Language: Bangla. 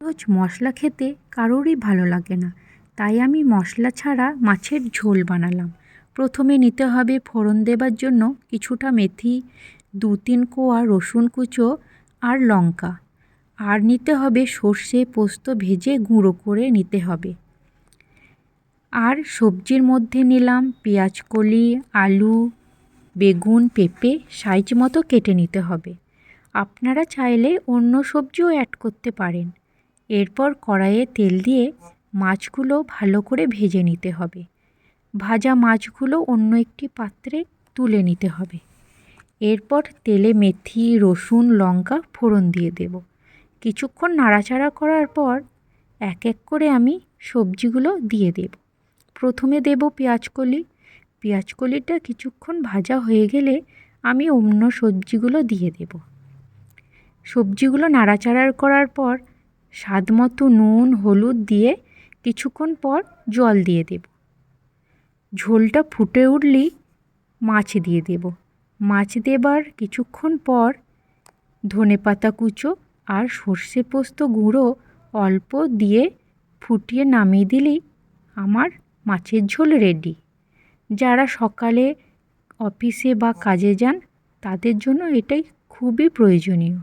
রোজ মশলা খেতে কারোরই ভালো লাগে না, তাই আমি মশলা ছাড়া মাছের ঝোল বানালাম। প্রথমে নিতে হবে ফোড়ন দেবার জন্য কিছুটা মেথি, 2-3 কোয়া রসুন কুচো আর লঙ্কা। আর নিতে হবে সর্ষে পোস্ত ভেজে গুঁড়ো করে নিতে হবে। আর সবজির মধ্যে নিলাম পেঁয়াজকলি, আলু, বেগুন, পেঁপে সাইজ মতো কেটে নিতে হবে। আপনারা চাইলে অন্য সবজিও অ্যাড করতে পারেন। এরপর কড়াইয়ে তেল দিয়ে মাছগুলো ভালো করে ভেজে নিতে হবে। ভাজা মাছগুলো অন্য একটি পাত্রে তুলে নিতে হবে। এরপর তেলে মেথি, রসুন, লঙ্কা ফোড়ন দিয়ে দেব। কিছুক্ষণ নাড়াচাড়া করার পর এক এক করে আমি সবজিগুলো দিয়ে দেব। প্রথমে দেব পেঁয়াজকলি। পেঁয়াজকলিটা কিছুক্ষণ ভাজা হয়ে গেলে আমি অন্য সবজিগুলো দিয়ে দেব। সবজিগুলো নাড়াচাড়া করার পর স্বাদমতো নুন, হলুদ দিয়ে কিছুক্ষণ পর জল দিয়ে দেব। ঝোলটা ফুটে উঠলেই মাছ দিয়ে দেব। মাছ দেবার কিছুক্ষণ পর ধনেপাতা কুচো আর সর্ষে পোস্ত গুঁড়ো অল্প দিয়ে ফুটিয়ে নামিয়ে দিলেই আমার মাছের ঝোল রেডি। যারা সকালে অফিসে বা কাজে যান তাদের জন্য এটাই খুবই প্রয়োজনীয়।